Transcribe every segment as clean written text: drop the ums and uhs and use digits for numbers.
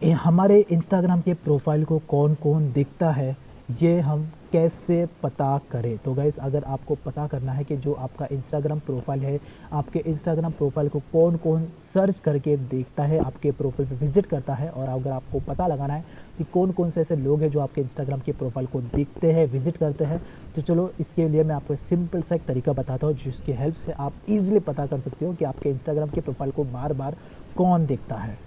हमारे इंस्टाग्राम के प्रोफाइल को कौन कौन देखता है, ये हम कैसे पता करें। तो गाइस, अगर आपको पता करना है कि जो आपका इंस्टाग्राम प्रोफाइल है, आपके इंस्टाग्राम प्रोफाइल को कौन कौन सर्च करके देखता है, आपके प्रोफाइल पे विजिट करता है, और अगर आपको पता लगाना है कि कौन कौन से ऐसे लोग हैं जो आपके इंस्टाग्राम के प्रोफाइल को देखते हैं, विजिट करते हैं, तो चलो इसके लिए मैं आपको सिंपल सा एक तरीका बताता हूँ जिसकी हेल्प से आप इजीली पता कर सकते हो कि आपके इंस्टाग्राम के प्रोफाइल को बार बार कौन देखता है।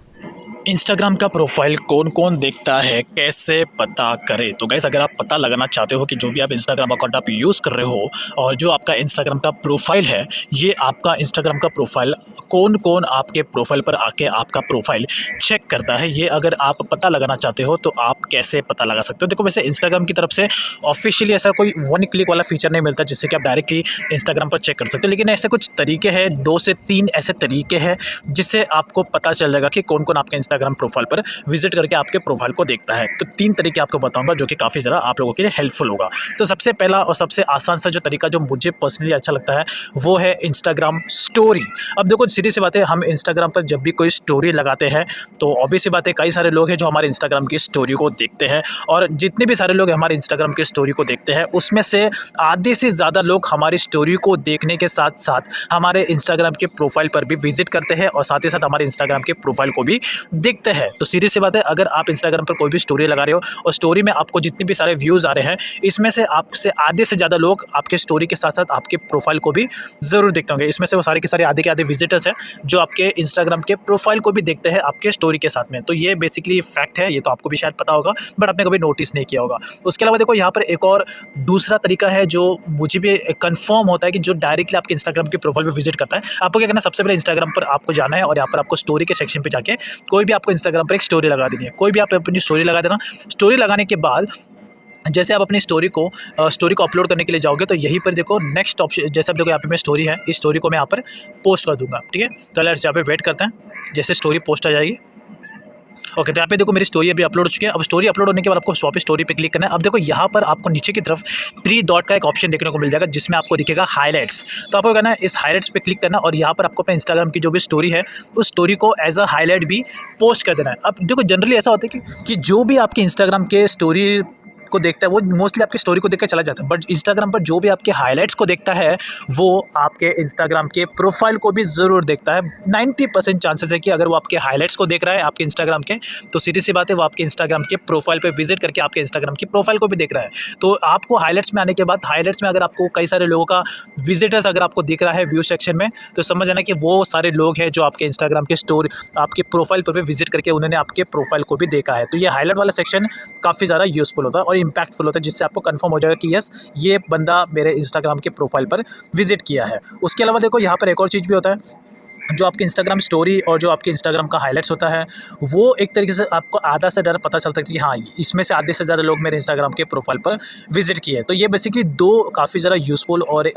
इंस्टाग्राम का प्रोफाइल कौन कौन देखता है, कैसे पता करें। तो गाइस, अगर आप पता लगाना चाहते हो कि जो भी आप इंस्टाग्राम अकाउंट आप यूज़ कर रहे हो और जो आपका इंस्टाग्राम का प्रोफाइल है, ये आपका इंस्टाग्राम का प्रोफाइल कौन कौन आपके प्रोफाइल पर आके आपका प्रोफाइल चेक करता है, ये अगर आप पता लगाना चाहते हो तो आप कैसे पता लगा सकते हो। देखो, वैसे इंस्टाग्राम की तरफ से ऑफिशियली ऐसा कोई वन क्लिक वाला फीचर नहीं मिलता जिससे कि आप डायरेक्टली इंस्टाग्राम पर चेक कर सकते हो, लेकिन ऐसे कुछ तरीके हैं, 2 से 3 ऐसे तरीके हैं जिससे आपको पता चल जाएगा कि कौन कौन आपके इंस्टाग्राम प्रोफाइल पर विजिट करके आपके प्रोफाइल को देखता है। तो 3 तरीके आपको बताऊंगा जो कि काफ़ी ज़्यादा आप लोगों के लिए हेल्पफुल होगा। तो सबसे पहला और सबसे आसान सा जो तरीका जो मुझे पर्सनली अच्छा लगता है वो है इंस्टाग्राम स्टोरी। अब देखो, सीधी सी बात है, हम इंस्टाग्राम पर जब भी कोई स्टोरी लगाते हैं तो ऑब्वियस सी बात है, कई सारे लोग हैं जो हमारे इंस्टाग्राम की स्टोरी को देखते हैं, और जितने भी सारे लोग हमारे इंस्टाग्राम की स्टोरी को देखते हैं उसमें से आधे से ज़्यादा लोग हमारी स्टोरी को देखने के साथ साथ हमारे इंस्टाग्राम के प्रोफाइल पर भी विजिट करते हैं और साथ ही साथ हमारे इंस्टाग्राम के प्रोफाइल को भी देखते हैं। तो सीधी सी बात है, अगर आप इंस्टाग्राम पर कोई भी स्टोरी लगा रहे हो और स्टोरी में आपको जितने भी सारे व्यूज़ आ रहे हैं, इसमें से आपसे आधे से ज़्यादा लोग आपके स्टोरी के साथ साथ आपके प्रोफाइल को भी ज़रूर देखते होंगे। इसमें से वो सारे के सारे आधे के आधे विजिटर्स हैं जो आपके इंस्टाग्राम के प्रोफाइल को भी देखते हैं आपके स्टोरी के साथ में। तो ये बेसिकली फैक्ट है, ये तो आपको भी शायद पता होगा, बट आपने कभी नोटिस नहीं किया होगा। उसके अलावा देखो, यहाँ पर एक और दूसरा तरीका है जो मुझे भी कंफर्म होता है कि जो डायरेक्टली आपके इंस्टाग्राम के प्रोफाइल पर विजिट करता है। आपको क्या करना है, सबसे पहले इंस्टाग्राम पर आपको जाना है और यहाँ पर आपको स्टोरी के सेक्शन पर जाके कोई भी आपको इंस्टाग्राम पर एक स्टोरी लगा देनी है। कोई भी आप अपनी स्टोरी लगा देना। स्टोरी लगाने के बाद जैसे आप अपनी स्टोरी को अपलोड करने के लिए जाओगे तो यहीं पर देखो नेक्स्ट ऑप्शन, जैसे आप देखो यहाँ पे मैं स्टोरी है, इस स्टोरी को मैं यहाँ पर पोस्ट कर दूंगा। ठीक है, तो यहाँ पे वेट करते हैं जैसे स्टोरी पोस्ट आ जाएगी। ओके, तो यहाँ पे देखो मेरी स्टोरी अभी अपलोड हो चुकी है। अब स्टोरी अपलोड होने के बाद आपको वापस स्टोरी पे क्लिक करना है। अब देखो यहाँ पर आपको नीचे की तरफ 3 डॉट का एक ऑप्शन देखने को मिल जाएगा जिसमें आपको दिखेगा हाईलाइट्स। तो आपको करना है इस हाईलाइट्स पे क्लिक करना और यहाँ पर आपको अपने इंस्टाग्राम की जो भी स्टोरी है उस स्टोरी को एज अ हाईलाइट भी पोस्ट कर देना है। अब देखो, जनरली ऐसा होता है कि जो भी आपके इंस्टाग्राम के स्टोरी को देखता है वो मोस्टली आपकी स्टोरी को देख के चला जाता है, बट इंस्टाग्राम पर जो भी आपके हाइलाइट्स को देखता है वो आपके इंस्टाग्राम के प्रोफाइल को भी ज़रूर देखता है। 90% चांसेस है कि अगर वो आपके हाइलाइट्स को देख रहा है आपके इंस्टाग्राम के, तो सीधी सी बात है वो आपके इंस्टाग्राम के प्रोफाइल पर विजिट करके आपके इंस्टाग्राम की प्रोफाइल को भी देख रहा है। तो आपको हाइलाइट्स में आने के बाद, हाइलाइट्स में अगर आपको कई सारे लोगों का विजिटर्स अगर आपको दिख रहा है व्यू सेक्शन में, तो समझ आना कि वो सारे लोग हैं जो आपके इंस्टाग्राम के स्टोरी आपके प्रोफाइल पर भी विजिट करके उन्होंने आपके प्रोफाइल को भी देखा है। तो ये हाईलाइट वाला सेक्शन काफ़ी ज़्यादा यूजफुल होता है और इंपैक्टफुल होता है, जिससे आपको कंफर्म हो जाएगा कि यस, ये बंदा मेरे इंस्टाग्राम के प्रोफाइल पर विजिट किया है। उसके अलावा देखो, यहाँ पर एक और चीज़ भी होता है, जो आपके इंस्टाग्राम स्टोरी और जो आपके इंस्टाग्राम का हाइलाइट्स होता है वो एक तरीके से आपको आधा से ज़्यादा पता चलता है कि हाँ, इसमें से आधे से ज़्यादा लोग मेरे इंस्टाग्राम के प्रोफाइल पर विजिट किए। तो ये बेसिकली 2 काफ़ी ज़्यादा यूज़फुल और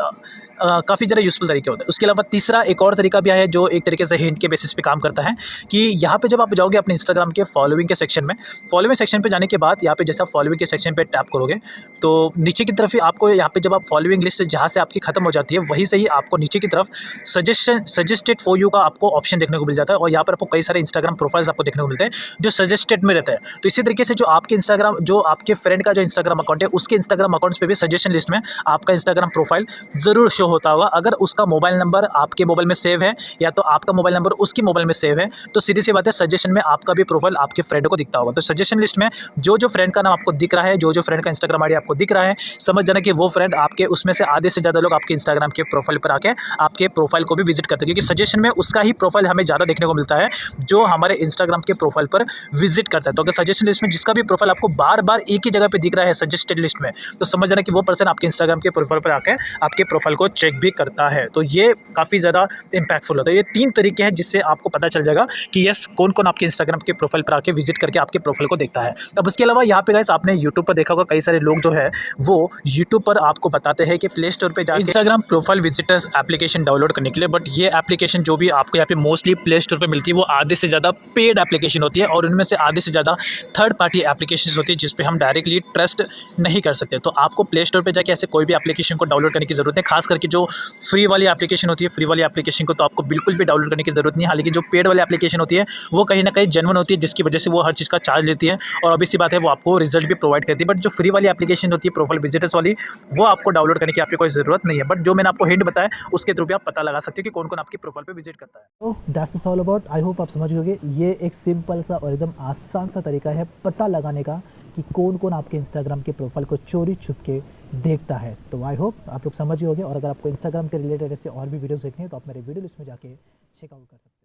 काफ़ी ज़्यादा यूज़फुल तरीके होते हैं। उसके अलावा तीसरा एक और तरीका भी है जो एक तरीके से हिंट के बेसिस पे काम करता है कि यहाँ पे जब आप जाओगे अपने इंस्टाग्राम के फॉलोइंग के सेक्शन में, फॉलोइंग सेक्शन पे जाने के बाद यहाँ पे जैसे आप फॉलोइंग के सेक्शन पे टैप करोगे तो नीचे की तरफ ही आपको यहाँ पे जब आप फॉलोइंग लिस्ट जहाँ से आपकी खत्म हो जाती है वहीं से ही आपको नीचे की तरफ सजेस्टेड फॉर यू का आपको ऑप्शन देखने को मिल जाता है और यहाँ पर आपको कई सारे इंस्टाग्राम प्रोफाइल्स आपको देखने को मिलते हैं जो सजेस्टेड में रहते हैं। तो इसी तरीके से जो आपके इंस्टाग्राम, जो आपके फ्रेंड का जो इंस्टाग्राम अकाउंट है उसके इंस्टाग्राम अकाउंट्स पे भी सजेशन लिस्ट में आपका इंस्टाग्राम प्रोफाइल ज़रूर शो होता होगा। अगर उसका मोबाइल नंबर आपके मोबाइल में सेव है या तो आपका मोबाइल नंबर उसकी मोबाइल में सेव है तो सीधी सी बात है सजेशन में आपका भी प्रोफाइल आपके फ्रेंड को दिखता होगा। तो सजेशन लिस्ट में जो जो फ्रेंड का नाम आपको दिख रहा है, जो जो फ्रेंड का इंस्टाग्राम आईडी आपको दिख रहा है, समझ जाना कि वो फ्रेंड आपके उसमें से आधे से ज़्यादा लोग आपके इंस्टाग्राम के प्रोफाइल पर आके आपके प्रोफाइल को भी विजिट करते हैं, क्योंकि सजेशन में उसका ही प्रोफाइल हमें ज़्यादा देखने को मिलता है जो हमारे इंस्टाग्राम के प्रोफाइल पर विजिट करता है। तो अगर सजेशन लिस्ट में जिसका भी प्रोफाइल आपको बार बार एक ही जगह पे दिख रहा है सजेस्टेड लिस्ट में, तो समझ जाना कि वो पर्सन आपके इंस्टाग्राम के प्रोफाइल पर आके आपके प्रोफाइल को चेक भी करता है। तो ये काफ़ी ज़्यादा इंपैक्टफुल होता है। ये 3 तरीके हैं जिससे आपको पता चल जाएगा कि यस, कौन कौन आपके इंस्टाग्राम के प्रोफाइल पर आके विजिट करके आपके प्रोफाइल को देखता है। अब उसके अलावा यहाँ पे गाइस आपने यूट्यूब पर देखा होगा कई सारे लोग जो है वो यूट्यूब पर आपको बताते हैं कि प्ले स्टोर पर जाकर Instagram profile visitors application download करने के लिए, बट ये एप्लीकेशन जो भी आपको यहाँ पे मोस्टली प्ले स्टोर पर मिलती है वो आधे से ज़्यादा पेड एप्लीकेशन होती है और उनमें से आधे से ज़्यादा थर्ड पार्टी एप्लीकेशन होती है जिस पे हम डायरेक्टली ट्रस्ट नहीं कर सकते। तो आपको प्ले स्टोर पर जाके ऐसे कोई भी एप्लीकेशन को डाउनलोड करने की ज़रूरत है, खास करके जो फ्री वाली एप्लीकेशन होती है, फ्री वाली एप्लीकेशन को तो आपको बिल्कुल भी डाउनलोड करने की ज़रूरत नहीं है। हालाँकि जो पेड वाली एप्लीकेशन होती है वो कहीं न कहीं जेन्युइन होती है, जिसकी वजह से वो हर चीज़ का चार्ज लेती है और ऑब्वियस सी बात है वो आपको रिजल्ट भी प्रोवाइड करती है। बट जो फ्री वाली एप्लीकेशन होती है प्रोफाइल विजिटर्स वाली, वो आपको डाउनलोड करने की आपकी कोई ज़रूरत नहीं है। बट जो मैंने आपको हिंट बताया उसके थ्रू भी आप पता लगा सकते हो कि कौन-कौन आपकी प्रोफाइल पे विजिट करता है। तो that's it all about. I hope आप समझ गए होंगे। ये एक सिंपल सा और एकदम आसान सा तरीका है पता लगाने का कि कौन कौन आपके इंस्टाग्राम के प्रोफाइल को चोरी छुप के देखता है। तो आई होप आप लोग समझ गए होंगे। और अगर आपको इंस्टाग्राम के रिलेटेड ऐसे और भी वीडियोस देखनी है तो आप मेरे वीडियो लिस्ट में जाके चेकआउट कर सकते हैं।